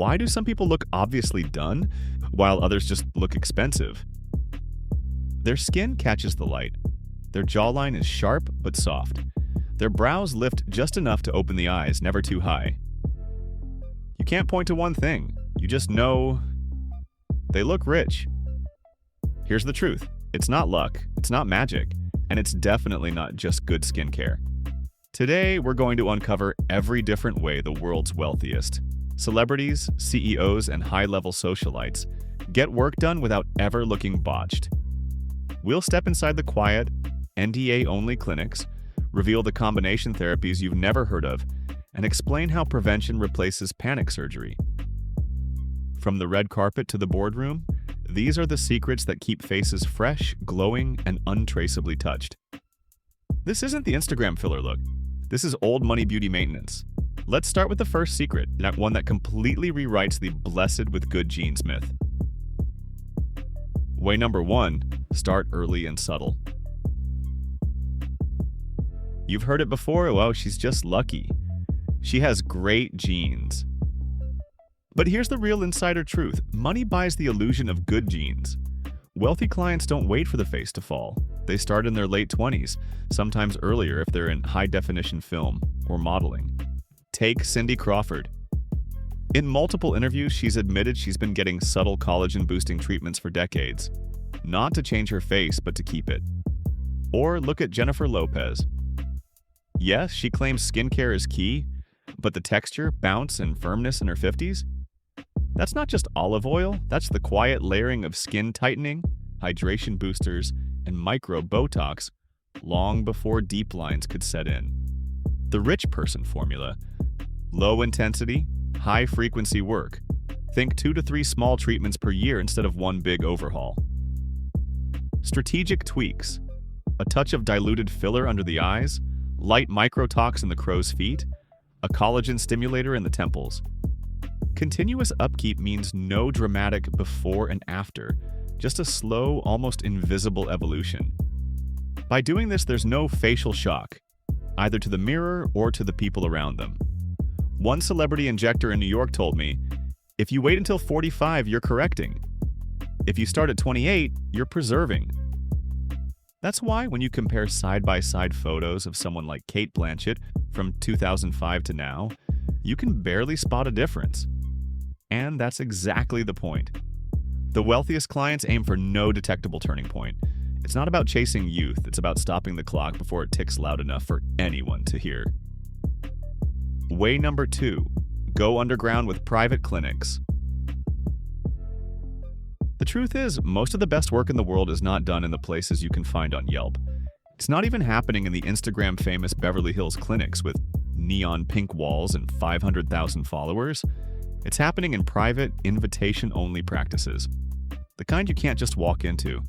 Why do some people look obviously done, while others just look expensive? Their skin catches the light. Their jawline is sharp but soft. Their brows lift just enough to open the eyes, never too high. You can't point to one thing. You just know they look rich. Here's the truth. It's not luck, it's not magic, and it's definitely not just good skincare. Today, we're going to uncover every different way the world's wealthiest, celebrities, CEOs, and high-level socialites get work done without ever looking botched. We'll step inside the quiet, NDA-only clinics, reveal the combination therapies you've never heard of, and explain how prevention replaces panic surgery. From the red carpet to the boardroom, these are the secrets that keep faces fresh, glowing, and untraceably touched. This isn't the Instagram filler look. This is old money beauty maintenance. Let's start with the first secret, one that completely rewrites the blessed with good genes myth. Way number 1, start early and subtle. You've heard it before, well, she's just lucky. She has great genes. But here's the real insider truth. Money buys the illusion of good genes. Wealthy clients don't wait for the face to fall. They start in their late 20s, sometimes earlier if they're in high-definition film or modeling. Take Cindy Crawford. In multiple interviews, she's admitted she's been getting subtle collagen-boosting treatments for decades. Not to change her face, but to keep it. Or look at Jennifer Lopez. Yes, she claims skincare is key, but the texture, bounce, and firmness in her 50s? That's not just olive oil, that's the quiet layering of skin tightening, hydration boosters, and micro-Botox long before deep lines could set in. The rich person formula. Low intensity, high frequency work. Think 2 to 3 small treatments per year instead of one big overhaul. Strategic tweaks. A touch of diluted filler under the eyes, light micro-tox in the crow's feet, a collagen stimulator in the temples. Continuous upkeep means no dramatic before and after, just a slow, almost invisible evolution. By doing this, there's no facial shock, either to the mirror or to the people around them. One celebrity injector in New York told me, if you wait until 45, you're correcting. If you start at 28, you're preserving. That's why when you compare side-by-side photos of someone like Kate Blanchett from 2005 to now, you can barely spot a difference. And that's exactly the point. The wealthiest clients aim for no detectable turning point. It's not about chasing youth, it's about stopping the clock before it ticks loud enough for anyone to hear. Way number 2, go underground with private clinics. The truth is, most of the best work in the world is not done in the places you can find on Yelp. It's not even happening in the Instagram-famous Beverly Hills clinics with neon pink walls and 500,000 followers. It's happening in private, invitation-only practices. The kind you can't just walk into.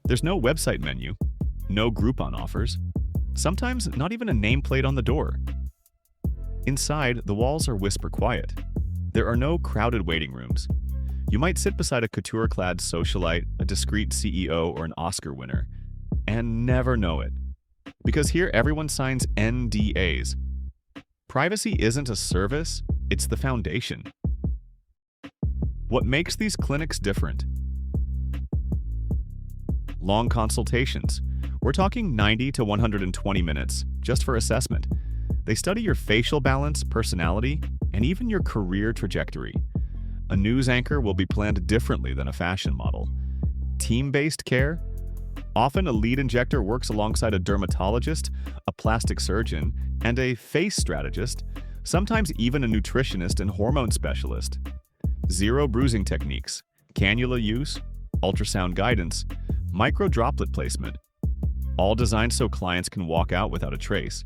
There's no website menu, no Groupon offers, sometimes not even a nameplate on the door. Inside, the walls are whisper quiet. There are no crowded waiting rooms. You might sit beside a couture-clad socialite, a discreet CEO, or an Oscar winner, and never know it. Because here everyone signs NDAs. Privacy isn't a service, it's the foundation. What makes these clinics different? Long consultations. We're talking 90 to 120 minutes, just for assessment. They study your facial balance, personality, and even your career trajectory. A news anchor will be planned differently than a fashion model. Team-based care. Often a lead injector works alongside a dermatologist, a plastic surgeon, and a face strategist, sometimes even a nutritionist and hormone specialist. Zero bruising techniques, cannula use, ultrasound guidance, micro-droplet placement, all designed so clients can walk out without a trace.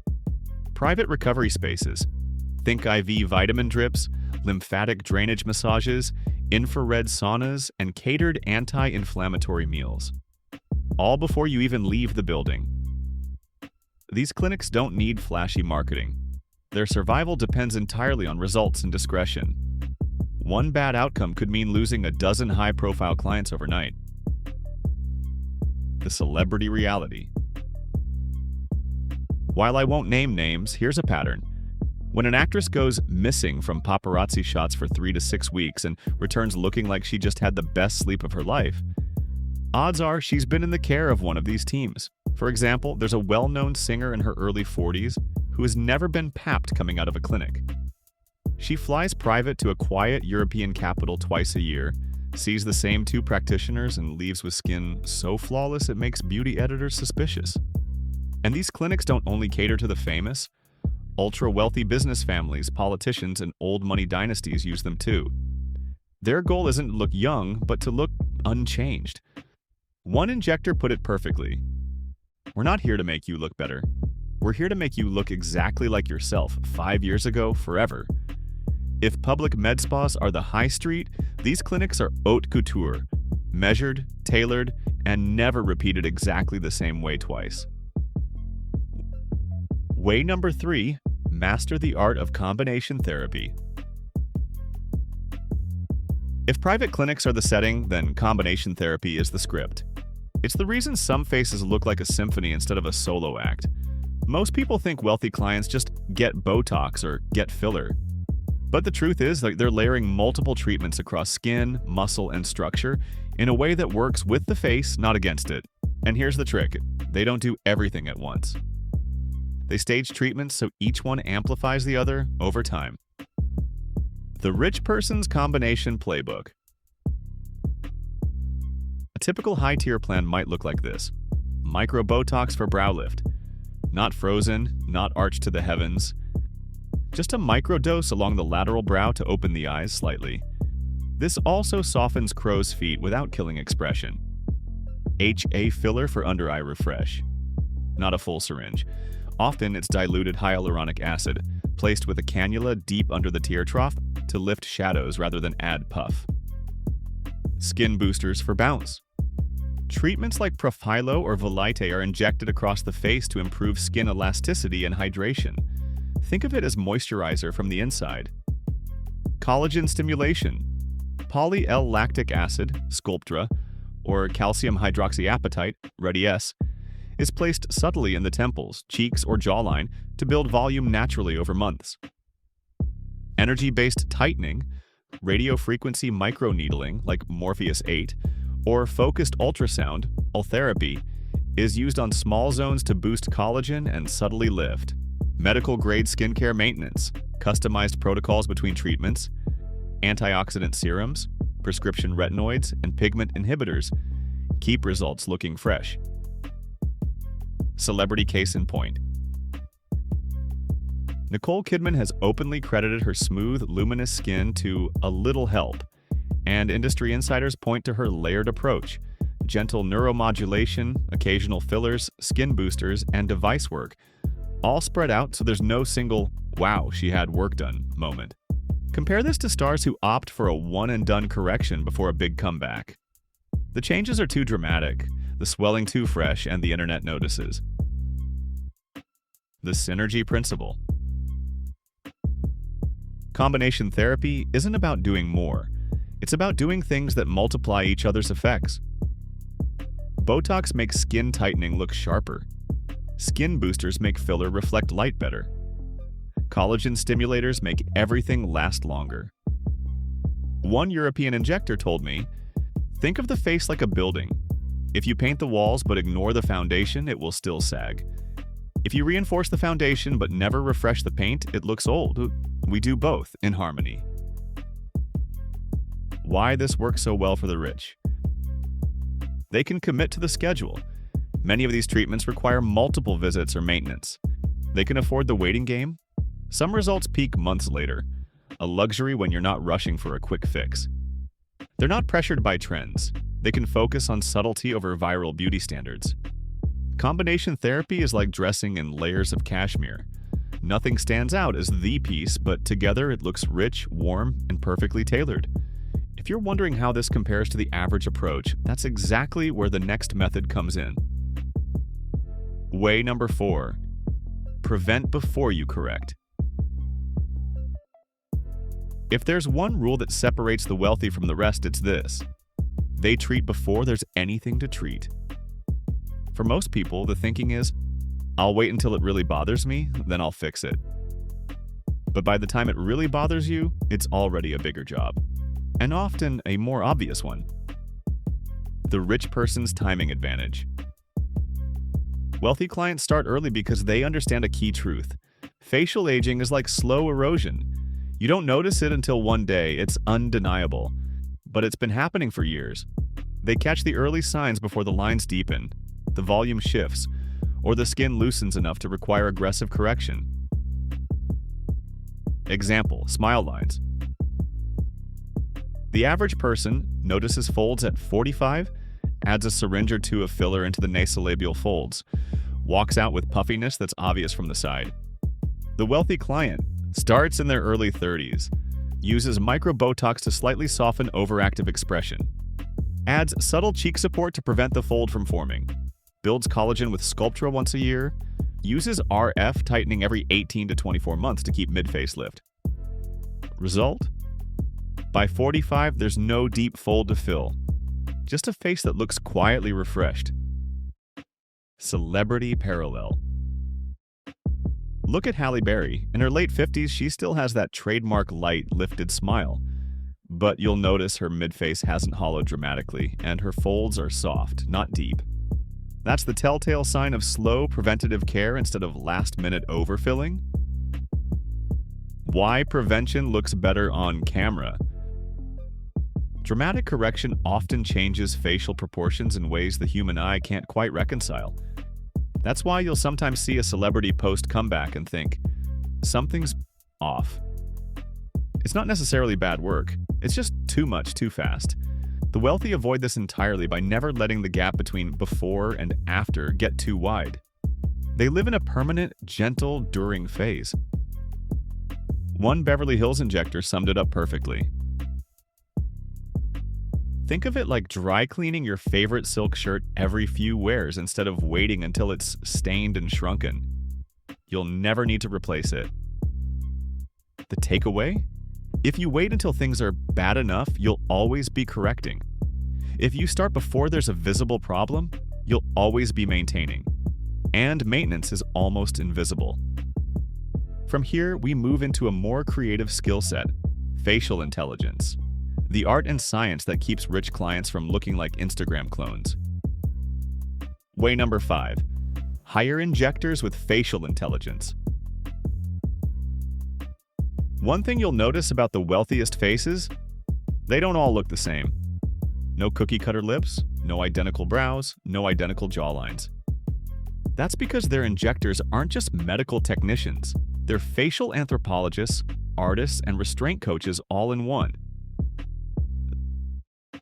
Private recovery spaces. Think IV vitamin drips, lymphatic drainage massages, infrared saunas, and catered anti-inflammatory meals. All before you even leave the building. These clinics don't need flashy marketing. Their survival depends entirely on results and discretion. One bad outcome could mean losing a dozen high-profile clients overnight. The celebrity reality. While I won't name names, here's a pattern. When an actress goes missing from paparazzi shots for 3 to 6 weeks and returns looking like she just had the best sleep of her life, odds are she's been in the care of one of these teams. For example, there's a well-known singer in her early 40s who has never been papped coming out of a clinic. She flies private to a quiet European capital twice a year, sees the same 2 practitioners, and leaves with skin so flawless it makes beauty editors suspicious. And these clinics don't only cater to the famous. Ultra-wealthy business families, politicians, and old money dynasties use them too. Their goal isn't to look young, but to look unchanged. One injector put it perfectly. We're not here to make you look better. We're here to make you look exactly like yourself 5 years ago, forever. If public med spas are the high street, these clinics are haute couture, measured, tailored, and never repeated exactly the same way twice. Way number 3, master the art of combination therapy. If private clinics are the setting, then combination therapy is the script. It's the reason some faces look like a symphony instead of a solo act. Most people think wealthy clients just get Botox or get filler. But the truth is that they're layering multiple treatments across skin, muscle, and structure in a way that works with the face, not against it. And here's the trick: they don't do everything at once. They stage treatments so each one amplifies the other over time. The rich person's combination playbook. A typical high-tier plan might look like this: micro-Botox for brow lift. Not frozen, not arched to the heavens. Just a microdose along the lateral brow to open the eyes slightly. This also softens crow's feet without killing expression. HA filler for under-eye refresh. Not a full syringe. Often it's diluted hyaluronic acid, placed with a cannula deep under the tear trough to lift shadows rather than add puff. Skin boosters for bounce. Treatments like Profhilo or Volite are injected across the face to improve skin elasticity and hydration. Think of it as moisturizer from the inside. Collagen stimulation. Poly-L-lactic acid, Sculptra, or calcium hydroxyapatite, Redi-S, is placed subtly in the temples, cheeks, or jawline to build volume naturally over months. Energy-based tightening, radiofrequency microneedling like Morpheus 8, or focused ultrasound, Ultherapy, is used on small zones to boost collagen and subtly lift. Medical-grade skincare maintenance, customized protocols between treatments, antioxidant serums, prescription retinoids, and pigment inhibitors keep results looking fresh. Celebrity case in point. Nicole Kidman has openly credited her smooth, luminous skin to a little help, and industry insiders point to her layered approach: gentle neuromodulation, occasional fillers, skin boosters, and device work, all spread out so there's no single "wow, she had work done" moment. Compare this to stars who opt for a one-and-done correction before a big comeback. The changes are too dramatic, the swelling too fresh, and the internet notices. The synergy principle. Combination therapy isn't about doing more. It's about doing things that multiply each other's effects. Botox makes skin tightening look sharper. Skin boosters make filler reflect light better. Collagen stimulators make everything last longer. One European injector told me, "Think of the face like a building. If you paint the walls but ignore the foundation, it will still sag. If you reinforce the foundation but never refresh the paint, it looks old. We do both in harmony." Why this works so well for the rich? They can commit to the schedule. Many of these treatments require multiple visits or maintenance. They can afford the waiting game. Some results peak months later, a luxury when you're not rushing for a quick fix. They're not pressured by trends. They can focus on subtlety over viral beauty standards. Combination therapy is like dressing in layers of cashmere. Nothing stands out as the piece, but together it looks rich, warm, and perfectly tailored. If you're wondering how this compares to the average approach, that's exactly where the next method comes in. Way number 4. Prevent before you correct. If there's one rule that separates the wealthy from the rest, it's this: they treat before there's anything to treat. For most people, the thinking is, I'll wait until it really bothers me, then I'll fix it. But by the time it really bothers you, it's already a bigger job. And often a more obvious one. The rich person's timing advantage. Wealthy clients start early because they understand a key truth. Facial aging is like slow erosion. You don't notice it until one day, it's undeniable. But it's been happening for years. They catch the early signs before the lines deepen, the volume shifts, or the skin loosens enough to require aggressive correction. Example, smile lines. The average person notices folds at 45, adds a syringe or two of filler into the nasolabial folds, walks out with puffiness that's obvious from the side. The wealthy client starts in their early 30s, uses micro-Botox to slightly soften overactive expression, adds subtle cheek support to prevent the fold from forming, builds collagen with Sculptra once a year, uses RF tightening every 18 to 24 months to keep mid-facelift. Result? By 45, there's no deep fold to fill, just a face that looks quietly refreshed. Celebrity parallel. Look at Halle Berry. In her late 50s, she still has that trademark light, lifted smile. But you'll notice her mid-face hasn't hollowed dramatically, and her folds are soft, not deep. That's the telltale sign of slow preventative care instead of last-minute overfilling. Why prevention looks better on camera. Dramatic correction often changes facial proportions in ways the human eye can't quite reconcile. That's why you'll sometimes see a celebrity post comeback and think, something's off. It's not necessarily bad work, it's just too much too fast. The wealthy avoid this entirely by never letting the gap between before and after get too wide. They live in a permanent, gentle, during phase. One Beverly Hills injector summed it up perfectly. Think of it like dry cleaning your favorite silk shirt every few wears instead of waiting until it's stained and shrunken. You'll never need to replace it. The takeaway? If you wait until things are bad enough, you'll always be correcting. If you start before there's a visible problem, you'll always be maintaining. And maintenance is almost invisible. From here, we move into a more creative skill set, facial intelligence. The art and science that keeps rich clients from looking like Instagram clones. Way number 5. Hire injectors with facial intelligence. One thing you'll notice about the wealthiest faces, they don't all look the same. No cookie-cutter lips, no identical brows, no identical jawlines. That's because their injectors aren't just medical technicians. They're facial anthropologists, artists, and restraint coaches all in one.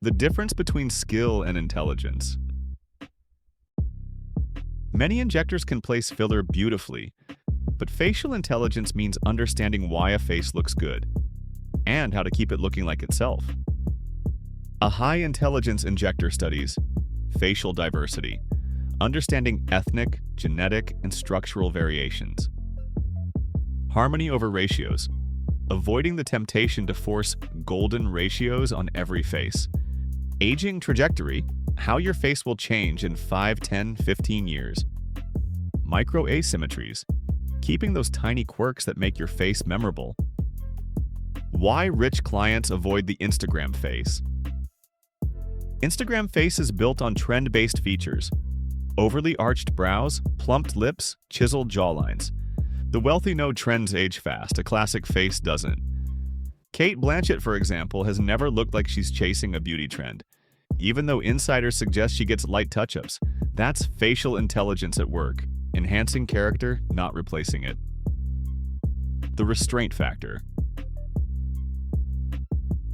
The difference between skill and intelligence. Many injectors can place filler beautifully, but facial intelligence means understanding why a face looks good, and how to keep it looking like itself. A high-intelligence injector studies facial diversity, understanding ethnic, genetic, and structural variations. Harmony over ratios, avoiding the temptation to force golden ratios on every face. Aging trajectory, how your face will change in 5, 10, 15 years. Micro-asymmetries, keeping those tiny quirks that make your face memorable. Why rich clients avoid the Instagram face. Instagram face is built on trend-based features. Overly arched brows, plumped lips, chiseled jawlines. The wealthy know trends age fast, a classic face doesn't. Kate Blanchett, for example, has never looked like she's chasing a beauty trend. Even though insiders suggest she gets light touch-ups, that's facial intelligence at work, enhancing character, not replacing it. The restraint factor.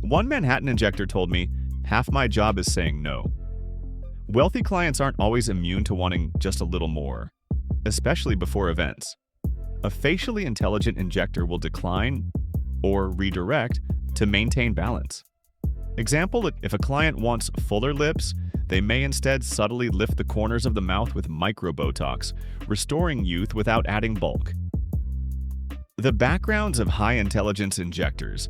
One Manhattan injector told me, half my job is saying no. Wealthy clients aren't always immune to wanting just a little more, especially before events. A facially intelligent injector will decline or redirect to maintain balance. Example, if a client wants fuller lips, they may instead subtly lift the corners of the mouth with micro-Botox, restoring youth without adding bulk. The backgrounds of high-intelligence injectors.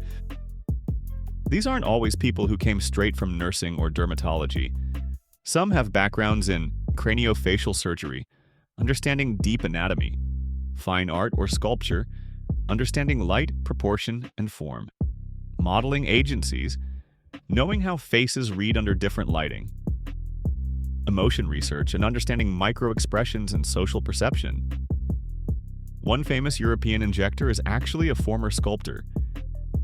These aren't always people who came straight from nursing or dermatology. Some have backgrounds in craniofacial surgery, understanding deep anatomy, fine art or sculpture, understanding light, proportion, and form. Modeling agencies, knowing how faces read under different lighting. Emotion research and understanding micro-expressions and social perception. One famous European injector is actually a former sculptor.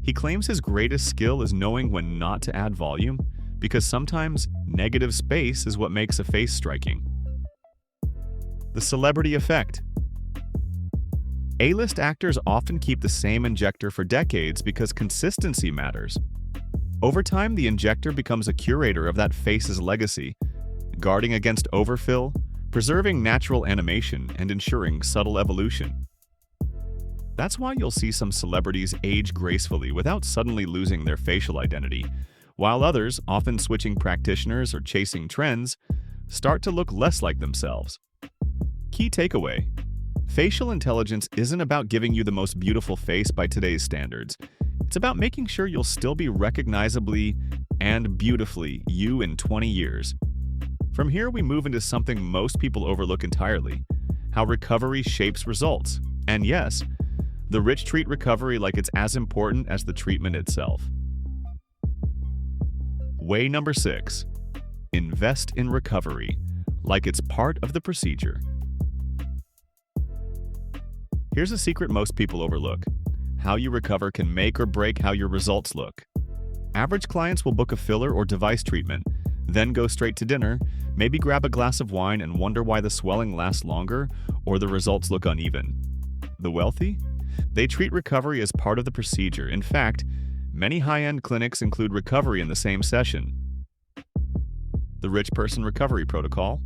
He claims his greatest skill is knowing when not to add volume, because sometimes negative space is what makes a face striking. The celebrity effect. A-list actors often keep the same injector for decades because consistency matters. Over time, the injector becomes a curator of that face's legacy, guarding against overfill, preserving natural animation, and ensuring subtle evolution. That's why you'll see some celebrities age gracefully without suddenly losing their facial identity, while others, often switching practitioners or chasing trends, start to look less like themselves. Key takeaway: facial intelligence isn't about giving you the most beautiful face by today's standards. It's about making sure you'll still be recognizably and beautifully you in 20 years. From here, we move into something most people overlook entirely: how recovery shapes results. And yes, the rich treat recovery like it's as important as the treatment itself. Way number 6. Invest in recovery like it's part of the procedure. Here's a secret most people overlook: how you recover can make or break how your results look. Average clients will book a filler or device treatment, then go straight to dinner, maybe grab a glass of wine and wonder why the swelling lasts longer or the results look uneven. The wealthy? They treat recovery as part of the procedure. In fact, many high-end clinics include recovery in the same session. The rich person recovery protocol.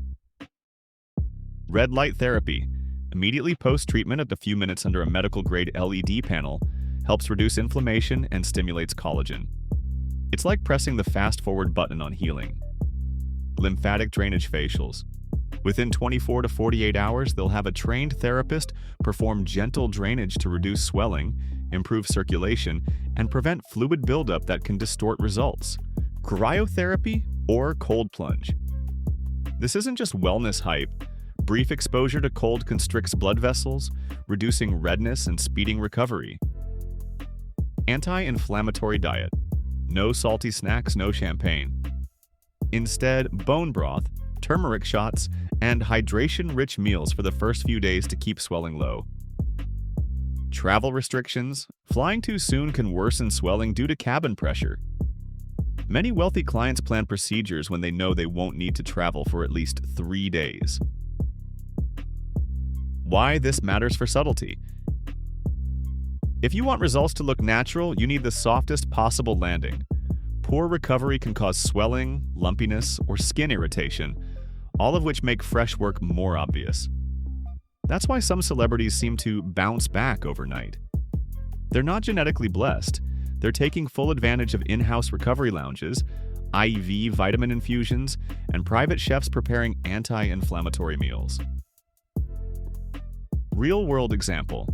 Red light therapy. Immediately post-treatment at a few minutes under a medical-grade LED panel helps reduce inflammation and stimulates collagen. It's like pressing the fast-forward button on healing. Lymphatic drainage facials. Within 24 to 48 hours, they'll have a trained therapist perform gentle drainage to reduce swelling, improve circulation, and prevent fluid buildup that can distort results. Cryotherapy or cold plunge. This isn't just wellness hype. Brief exposure to cold constricts blood vessels, reducing redness and speeding recovery. Anti-inflammatory diet. No salty snacks, no champagne. Instead, bone broth, turmeric shots, and hydration-rich meals for the first few days to keep swelling low. Travel restrictions. Flying too soon can worsen swelling due to cabin pressure. Many wealthy clients plan procedures when they know they won't need to travel for at least 3 days. Why this matters for subtlety. If you want results to look natural, you need the softest possible landing. Poor recovery can cause swelling, lumpiness, or skin irritation, all of which make fresh work more obvious. That's why some celebrities seem to bounce back overnight. They're not genetically blessed. They're taking full advantage of in-house recovery lounges, IV vitamin infusions, and private chefs preparing anti-inflammatory meals. Real-world example.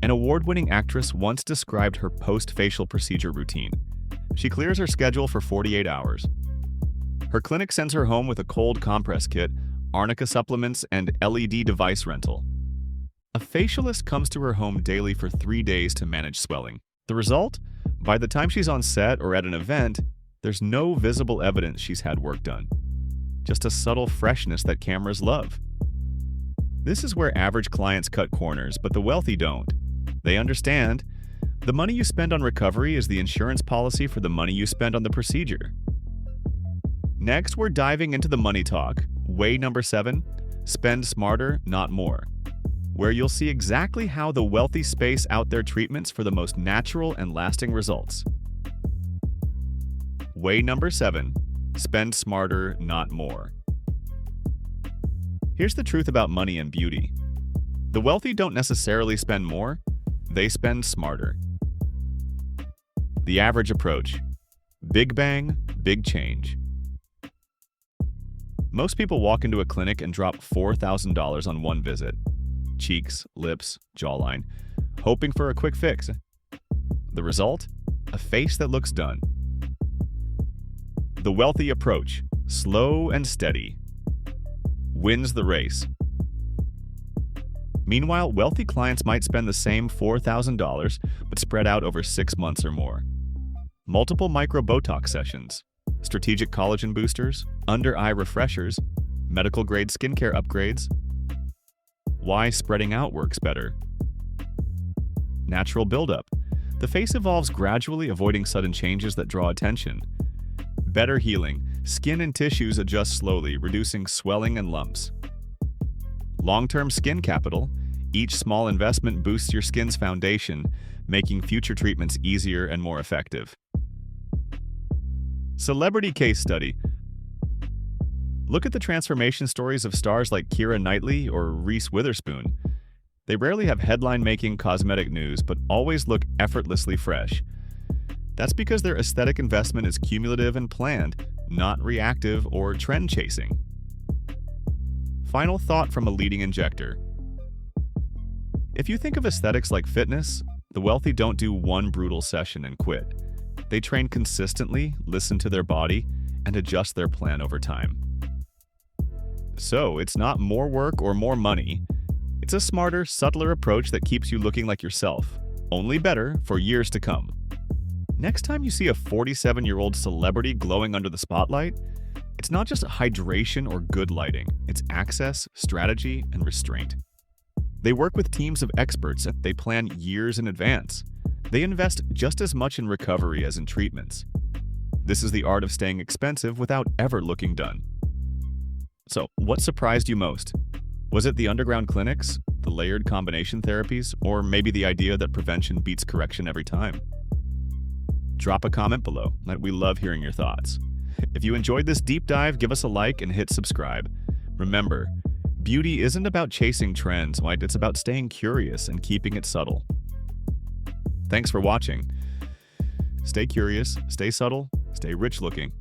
An award-winning actress once described her post-facial procedure routine. She clears her schedule for 48 hours. Her clinic sends her home with a cold compress kit, arnica supplements, and LED device rental. A facialist comes to her home daily for 3 days to manage swelling. The result? By the time she's on set or at an event, there's no visible evidence she's had work done. Just a subtle freshness that cameras love. This is where average clients cut corners, but the wealthy don't. They understand. The money you spend on recovery is the insurance policy for the money you spend on the procedure. Next, we're diving into the money talk. Way number 7, spend smarter, not more, where you'll see exactly how the wealthy space out their treatments for the most natural and lasting results. Way number 7, spend smarter, not more. Here's the truth about money and beauty. The wealthy don't necessarily spend more, they spend smarter. The average approach. Big bang, big change. Most people walk into a clinic and drop $4,000 on one visit. Cheeks, lips, jawline, hoping for a quick fix. The result? A face that looks done. The wealthy approach, slow and steady, wins the race. Meanwhile, wealthy clients might spend the same $4,000 but spread out over 6 months or more. Multiple micro-Botox sessions, strategic collagen boosters, under-eye refreshers, medical-grade skincare upgrades. Why spreading out works better. Natural buildup. The face evolves gradually, avoiding sudden changes that draw attention. Better healing. Skin and tissues adjust slowly, reducing swelling and lumps. Long-term skin capital. Each small investment boosts your skin's foundation, making future treatments easier and more effective. Celebrity case study. Look at the transformation stories of stars like Keira Knightley or Reese Witherspoon. They rarely have headline-making cosmetic news, but always look effortlessly fresh. That's because their aesthetic investment is cumulative and planned, not reactive or trend-chasing. Final thought from a leading injector. If you think of aesthetics like fitness, the wealthy don't do one brutal session and quit. They train consistently, listen to their body, and adjust their plan over time. So, it's not more work or more money. It's a smarter, subtler approach that keeps you looking like yourself, only better for years to come. Next time you see a 47-year-old celebrity glowing under the spotlight, it's not just hydration or good lighting, it's access, strategy, and restraint. They work with teams of experts and they plan years in advance. They invest just as much in recovery as in treatments. This is the art of staying expensive without ever looking done. So, what surprised you most? Was it the underground clinics, the layered combination therapies, or maybe the idea that prevention beats correction every time? Drop a comment below. We love hearing your thoughts. If you enjoyed this deep dive, give us a like and hit subscribe. Remember, beauty isn't about chasing trends, right? It's about staying curious and keeping it subtle. Thanks for watching. Stay curious, stay subtle, stay rich looking.